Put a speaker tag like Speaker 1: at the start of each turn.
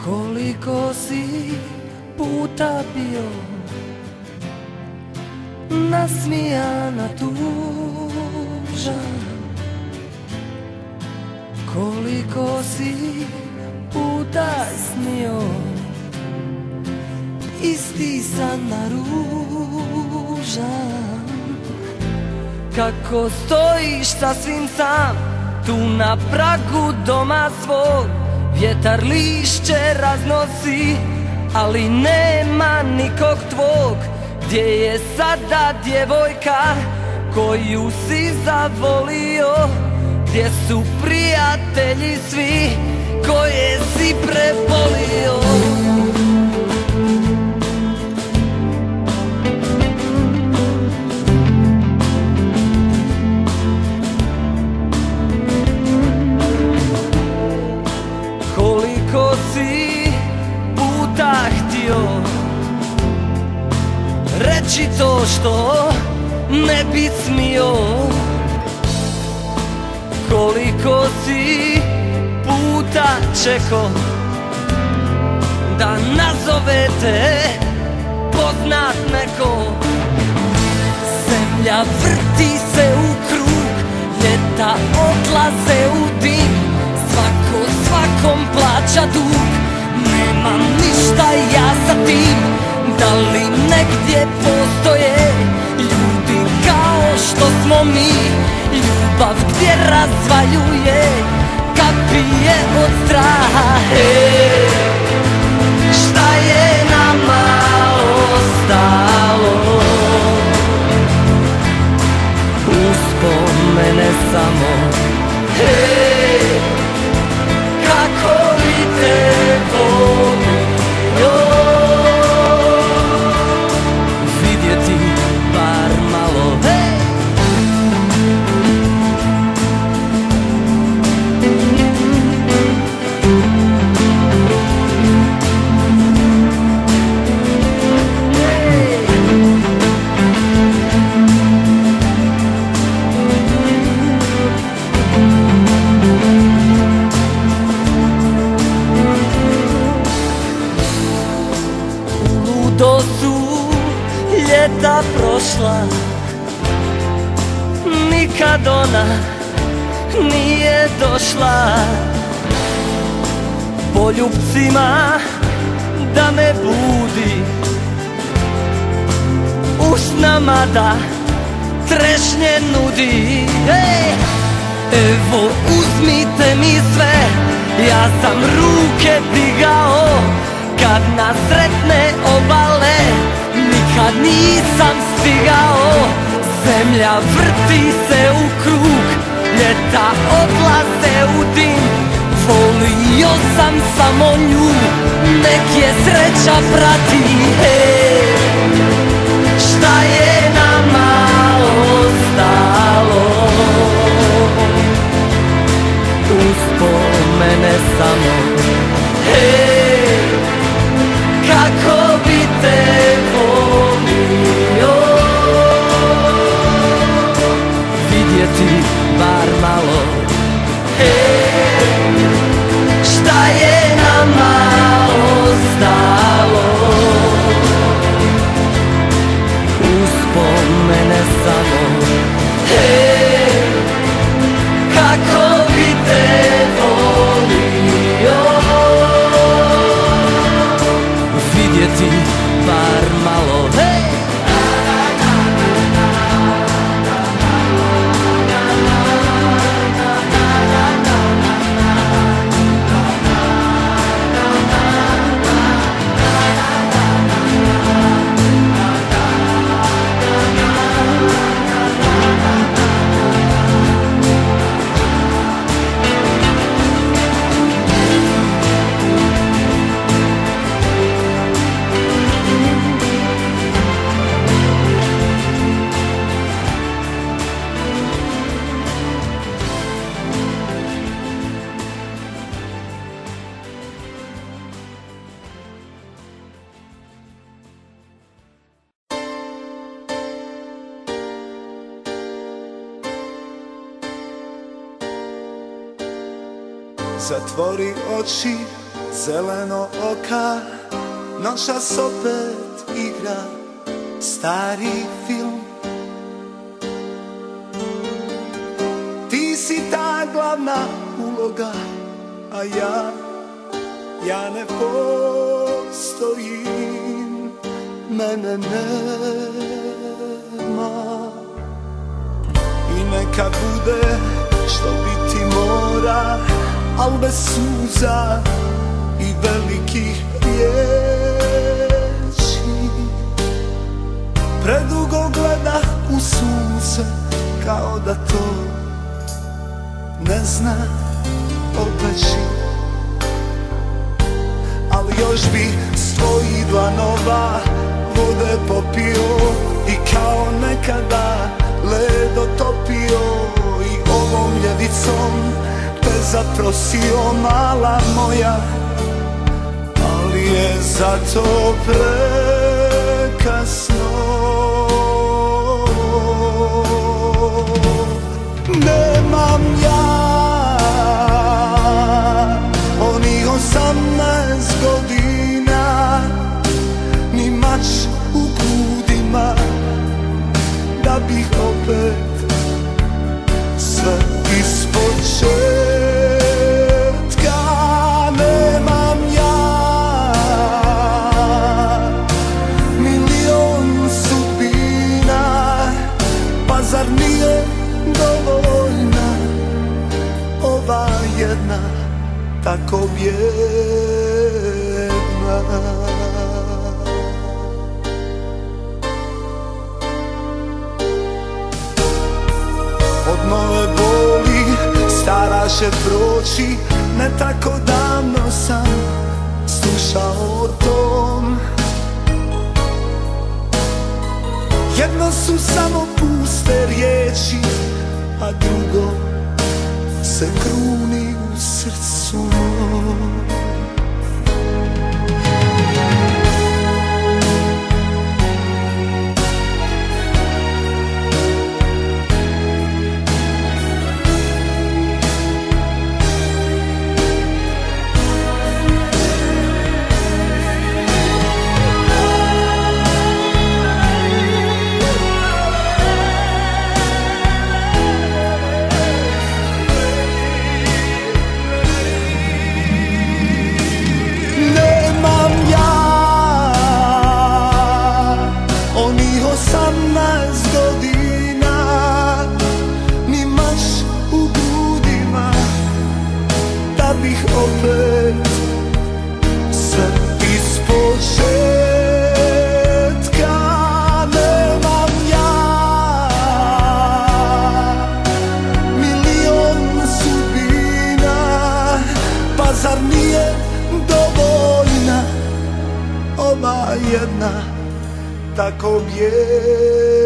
Speaker 1: Koliko si puta bio nasmijana, tužan, koliko si puta snio isti san naružan, kako stojiš sasvim sam tu na pragu doma svog. Vjetar lišće raznosi, ali nema nikog tvog. Gdje je sada djevojka koju si zavolio? Gdje su prijatelji svi koje si prebolio? Koliko si puta htio reći to što ne bi smio? Koliko si puta čekao da nazovete poznat neko? Zemlja vrti se u krug, ljeta odlaze u dim, svako svakom plaća dug. Nemam ništa ja sa tim, da li negdje postoje ljudi kao što smo mi? Ljubav gdje razvaljuje, kapije od straha. Šta je nama ostalo? Uspomene samo. Kako bi te volio vidjeti bar malo. To su ljeta prošla, nikad ona nije došla poljupcima da me budi, usnama da trešnje nudi. Evo uzmite mi sve, ja sam ruke digao kad nas sretne obale, nikad nisam stigao. Zemlja vrti se u krug, ljeta odlaze u dim, volio sam samo nju, nek je sreća prati. Šta je nama ostalo? Uspomene samo. Kako bi te volio vidjeti bar malo. Šta je nama ostalo? Uspomene samo. Kako bi te volio
Speaker 2: Zatvori oči, zeleno oka, noćas opet igra stari film. Ti si ta glavna uloga, a ja ne postojim, mene nema. I neka bude što biti mora, al bez suza i velikih riječi. Predugo gleda u sunce, kao da to ne zna opeći. Ali još bi s tvojih dlanova vode popio i kao nekada led otopio i ovom ljevicom te zaprosio, mala moja, ali je zato prekasno. Nemam ja onih 18 godina, ni mač u grudima, da bih opet sve ispočetka. Nemam ja milion sudbina, pa zar nije dovoljna ova jedna, tako bijedna? Od nove boli stara će proći, ne tako davno sam slušao o tom. Jedno su samo puste riječi, a drugo se kruni u srcu mom. Opet sve ispočetka. Nemam ja milion sudbina, pa zar nije dovoljna ova jedna, tako bijedna?